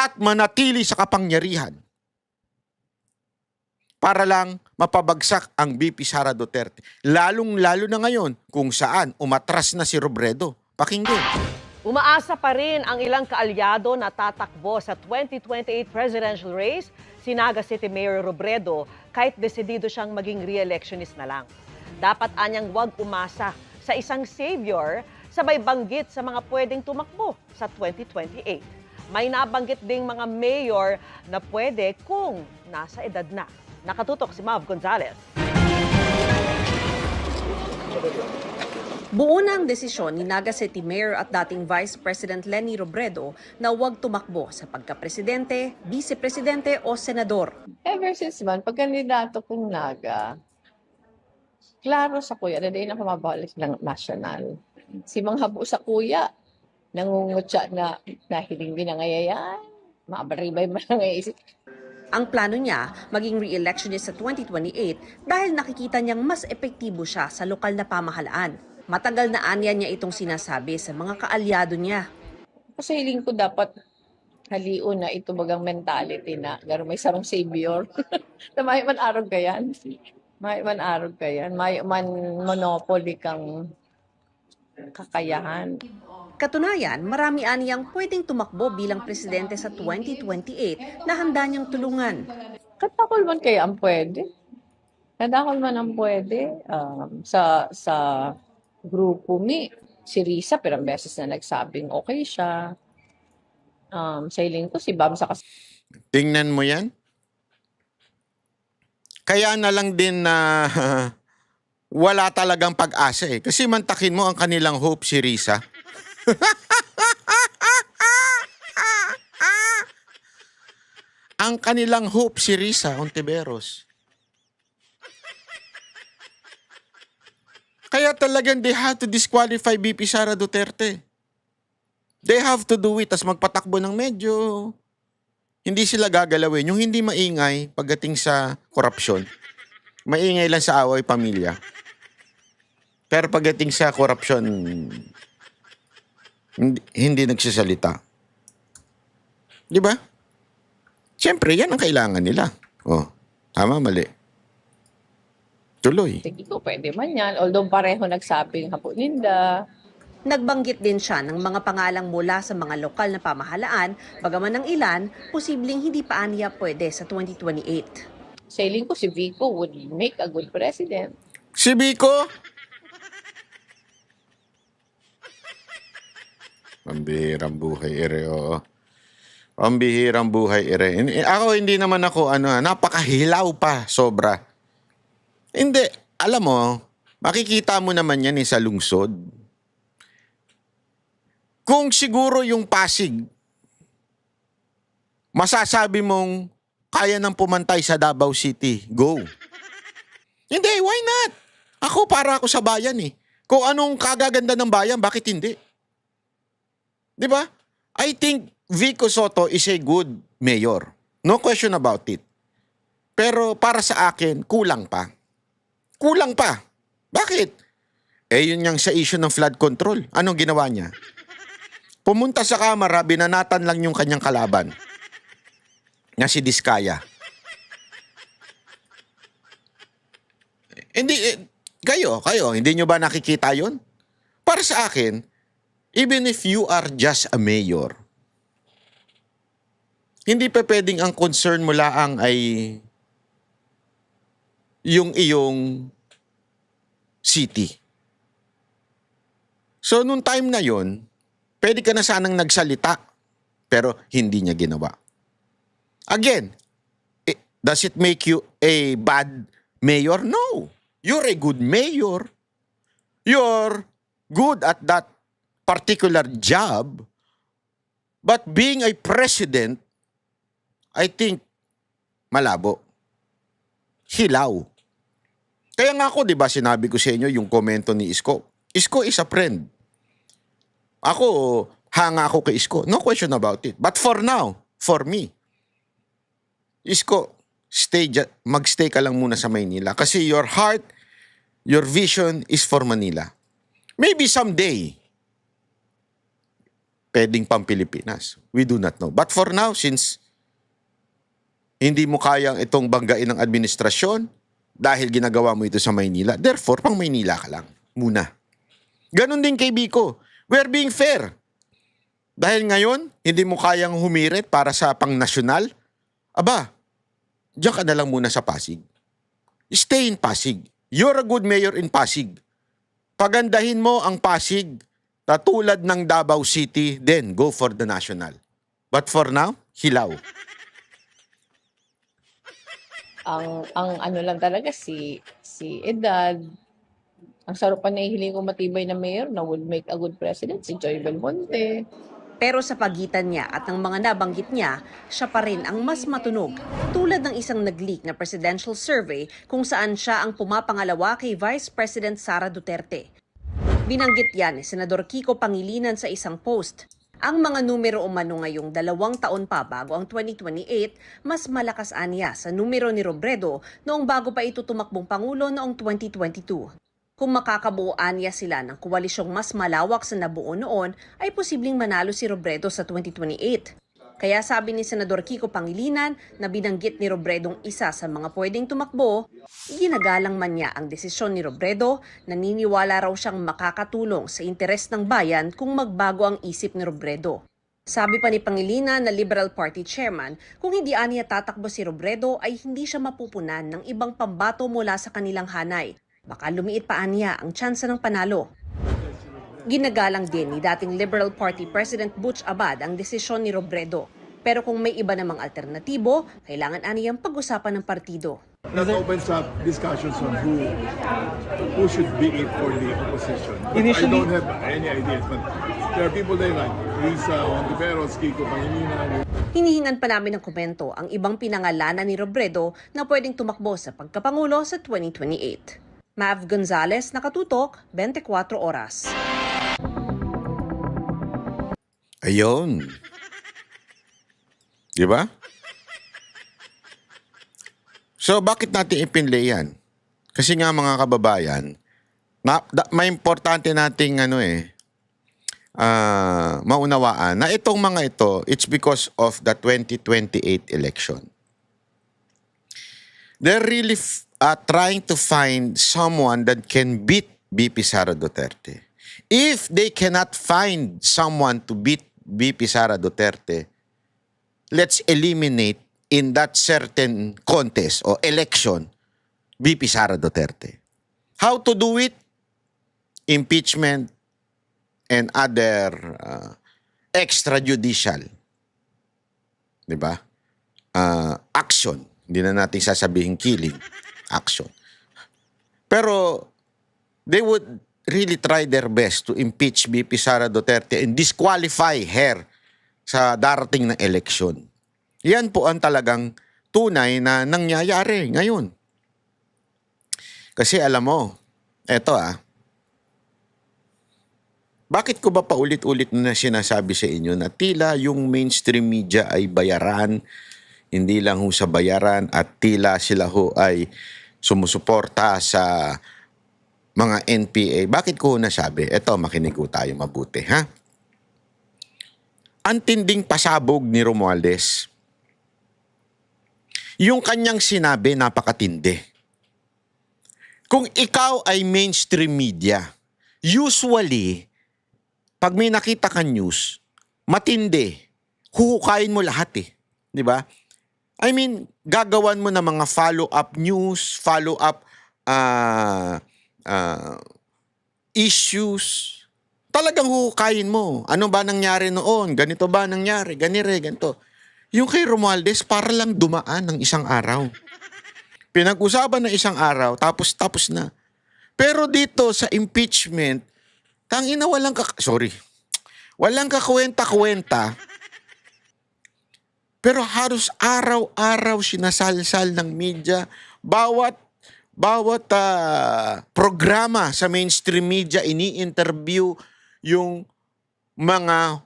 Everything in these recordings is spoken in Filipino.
at manatili sa kapangyarihan para lang mapabagsak ang VP Sara Duterte. Lalong-lalo na ngayon kung saan umatras na si Robredo. Pakinggan. Umaasa pa rin ang ilang kaalyado na tatakbo sa 2028 presidential race, si Naga City Mayor Robredo, kahit desidido siyang maging re-electionist na lang. Dapat anyang wag umasa sa isang savior, sabay banggit sa mga pwedeng tumakbo sa 2028. May nabanggit ding mga mayor na pwede kung nasa edad na. Nakatutok si Mav Gonzalez. Buo na ang desisyon ni Naga City Mayor at dating Vice President Leni Robredo na huwag tumakbo sa pagka-presidente, vice-presidente o senador. Ever since man, pag kandidato kong Naga, klaro sa kuya, na din ako mabalik ng national. Si Manghabo sa kuya, nangungutya na nahiling binangayayan, mabaribay man nangayaisip. Ang plano niya, maging re-electionist sa 2028 dahil nakikita niyang mas epektibo siya sa lokal na pamahalaan. Matagal na anya niya itong sinasabi sa mga kaalyado niya. Kasi hiling ko dapat haliun na ito bagang mentality na gano'n may sarong savior. Na may man arog ka yan. May man arog ka yan. May man monopoly kang kakayahan. Katunayan, marami aniyang pwedeng tumakbo bilang presidente sa 2028 na handa niyang tulungan. Katakol man kaya ang pwede. Katakol man ang pwede. Sa grupo mi, si Risa, pero beses na nagsabing okay siya. Sa hiling ko, si Bam sa Tingnan mo yan. Kaya na lang din na wala talagang pag-asa eh. Kasi mantakin mo ang kanilang hope si Risa. Ang kanilang hope si Risa Hontiveros. Kaya talagang they have to disqualify VP Sara Duterte. They have to do it. As magpatakbo ng medyo hindi sila gagalawin. Yung hindi maingay pagdating sa korupsyon. Maingay lang sa away pamilya. Pero pagdating sa korupsyon, hindi nagsasalita. Di ba? Siyempre, yan ang kailangan nila. Oh, tama, mali. Tuloy. Sige ko, pwede man yan. Although pareho nagsabing Hapo Linda. Nagbanggit din siya ng mga pangalang mula sa mga lokal na pamahalaan, bagaman ng ilan, posibleng hindi pa aniya pwede sa 2028. Sa hiling ko, si Vico would make a good president. Si Vico? Pambihirang buhay ere, oo. Pambihirang buhay ere. Ako, hindi naman ako, napakahilaw pa, sobra. Hindi, alam mo, makikita mo naman yan sa lungsod. Kung siguro yung Pasig, masasabi mong kaya nang pumantay sa Davao City, go. Hindi, why not? Ako, para ako sa bayan eh. Kung anong kagaganda ng bayan, bakit hindi? Di ba? I think Vico Sotto is a good mayor. No question about it. Pero para sa akin, kulang pa. Kulang pa. Bakit? Yun yang sa issue ng flood control. Anong ginawa niya? Pumunta sa kamera, binanatan lang yung kanyang kalaban. Na si Diskaya. Hindi, kayo, hindi nyo ba nakikita yun? Para sa akin, even if you are just a mayor, hindi pa pwedeng ang concern mo laang ay yung iyong city. So, nung time na yon, pwede ka na sanang nagsalita, pero hindi niya ginawa. Again, does it make you a bad mayor? No. You're a good mayor. You're good at that particular job. But being a president, I think, malabo. Hilaw. Kaya nga ako, di ba, sinabi ko sa inyo yung komento ni Isko. Isko is a friend. Ako, hanga ako kay Isko. No question about it. But for now, for me, Isko, magstay ka lang muna sa Maynila. Kasi your heart, your vision is for Manila. Maybe someday, pwedeng pang Pilipinas. We do not know. But for now, since hindi mo kayang itong banggain ng administrasyon dahil ginagawa mo ito sa Maynila, therefore, pang Maynila ka lang muna. Ganon din kay Biko. We're being fair. Dahil ngayon, hindi mo kayang humirit para sa pang-nasyonal, aba, diyan ka na lang muna sa Pasig. Stay in Pasig. You're a good mayor in Pasig. Pagandahin mo ang Pasig, katulad ng Davao City, then go for the national. But for now, hilaw. Ang ano lang talaga si Edad, ang sarupan na hiling ko matibay na mayor na would make a good president, si Joy Belmonte. Pero sa pagitan niya at ng mga nabanggit niya, siya pa rin ang mas matunog. Tulad ng isang nag-leak na presidential survey kung saan siya ang pumapangalawa kay Vice President Sara Duterte. Binanggit yan ni Senador Kiko Pangilinan sa isang post. Ang mga numero umano ngayong 2 taon pa bago ang 2028, mas malakas aniya sa numero ni Robredo noong bago pa ito tumakbong Pangulo noong 2022. Kung makakabuo aniya sila ng koalisyong mas malawak sa nabuo noon, ay posibleng manalo si Robredo sa 2028. Kaya sabi ni Senador Kiko Pangilinan na binanggit ni Robredong isa sa mga pwedeng tumakbo, ginagalang man niya ang desisyon ni Robredo, naniniwala raw siyang makakatulong sa interes ng bayan kung magbago ang isip ni Robredo. Sabi pa ni Pangilinan na Liberal Party Chairman, kung hindi aniya tatakbo si Robredo ay hindi siya mapupunan ng ibang pambato mula sa kanilang hanay. Baka lumiit pa aniya ang tsansa ng panalo. Ginagalang din ni dating Liberal Party President Butch Abad ang desisyon ni Robredo. Pero kung may iba namang alternatibo, kailangan aniyang pag-usapan ng partido. That opens up discussions on who should be it for the opposition. But I don't have any ideas, but there are people they like. Risa Ontiveros, Kiko Pangilinan. Hinihingan pa namin ng komento ang ibang pinangalanan ni Robredo na pwedeng tumakbo sa pagkapangulo sa 2028. Mav Gonzalez, Nakatutok, 24 Oras. Ayun. Di ba? So, bakit natin ipinlay yan? Kasi nga mga kababayan, may importante nating maunawaan na itong mga ito, it's because of the 2028 election. They're really trying to find someone that can beat BP Sara Duterte. If they cannot find someone to beat BP Sara Duterte, let's eliminate in that certain contest or election BP Sara Duterte. How to do it? Impeachment and other extrajudicial, di ba? Action. Hindi na natin sasabihin killing. Action. Pero they would really try their best to impeach BP Sara Duterte and disqualify her sa darating na eleksyon. Yan po ang talagang tunay na nangyayari ngayon. Kasi alam mo, eto bakit ko ba paulit-ulit na sinasabi sa inyo na tila yung mainstream media ay bayaran, hindi lang ho sa bayaran at tila sila ho ay sumusuporta sa mga NPA. Bakit ko nasabi? Eto, makinig ho tayo mabuti, ha? Ang tinding pasabog ni Romualdez. Yung kanyang sinabi, napakatindi. Kung ikaw ay mainstream media, usually, pag may nakita kang news, matindi, huhukayin mo lahat Di ba? I mean, gagawan mo ng mga follow-up news, follow-up issues. Talagang huhukayin mo. Ano ba nangyari noon? Ganito ba nangyari? Ganito. Yung kay Romualdez, para lang dumaan ng isang araw. Pinag-usapan ng isang araw, tapos na. Pero dito sa impeachment, tangina walang kakwenta-kwenta. Pero halos araw-araw sinasalsal ng media, bawat programa sa mainstream media, ini-interview yung mga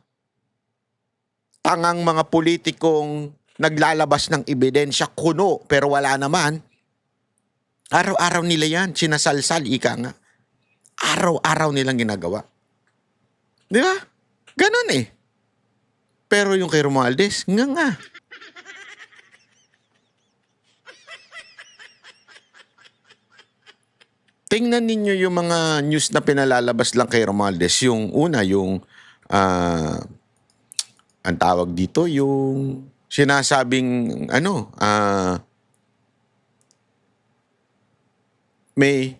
tangang mga politikong naglalabas ng ebidensya, kuno, pero wala naman. Araw-araw nila yan, sinasalsal, ika nga. Araw-araw nilang ginagawa. Di ba? Ganon Pero yung kay Romualdez, nga. Tingnan ninyo yung mga news na pinalalabas lang kay Romualdez. Yung una, yung ang tawag dito, yung sinasabing may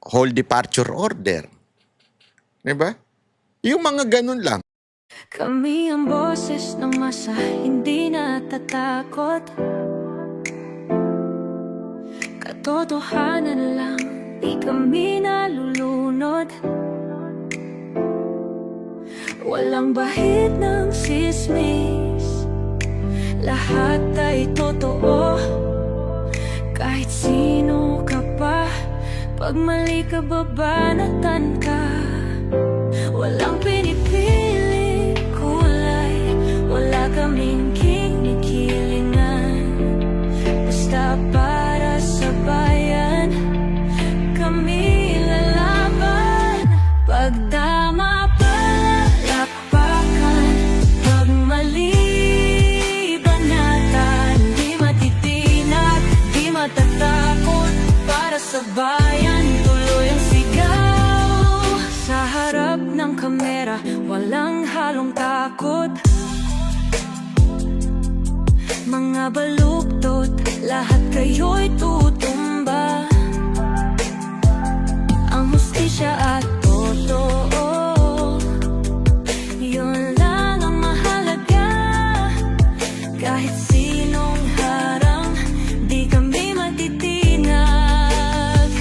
whole departure order. Diba? Yung mga ganun lang. Kami ang boses ng masa, hindi natatakot. Katotohanan lang, di kami nalulunod. Walang bahid ng sismis, lahat ay totoo. Kahit sino ka pa, pag mali ka babanatan ka. Walang pinipili kulay, wala kaming kinikilingan. Basta para sa bayan, kami lalaban. Pag tama palakpakan, pag mali banatan. Di matitinag, di matatakot, para sa bayan tuloy ang sigaw. Sa harap ng kamera, walang halong takot. Mga baluktot, lahat kayo'y tutumba. Ang hustisya at totoo, yun lang ang mahalaga. Kahit sinong harang, di kami matitinag.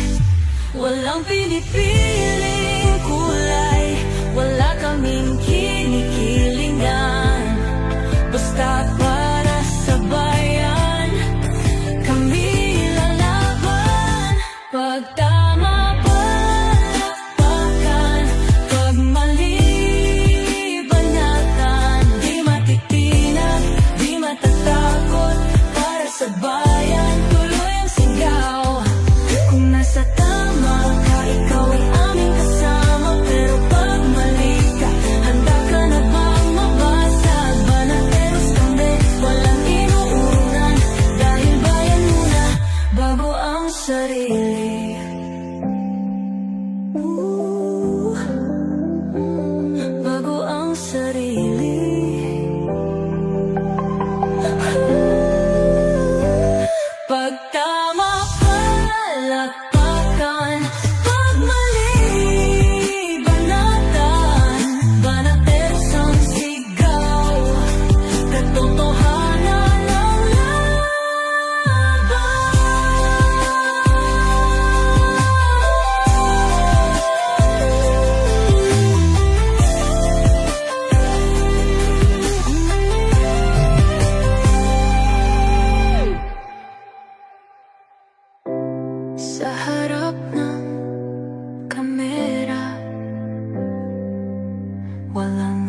Walang pinipiling kulay, wala kaming kinikilingan. Basta para sa bayan, kami lalaban. Pag tama palakpakan, pag mali banatan. Di matitinag, di matatakot, para sa bayan tuloy ang sigaw. Kung nasa tama ka, ikaw ay aming kasama. Pero pag mali ka, handa ka na bang mabasag? Banateros kami, walang inuunan. Dahil bayan muna, bago ang sarili. Bago ang sarili. Pag tama palakpakan, pag mali banatan. Banateros ang sigaw, katotohanan ang laban. Sa harap ng kamera, walang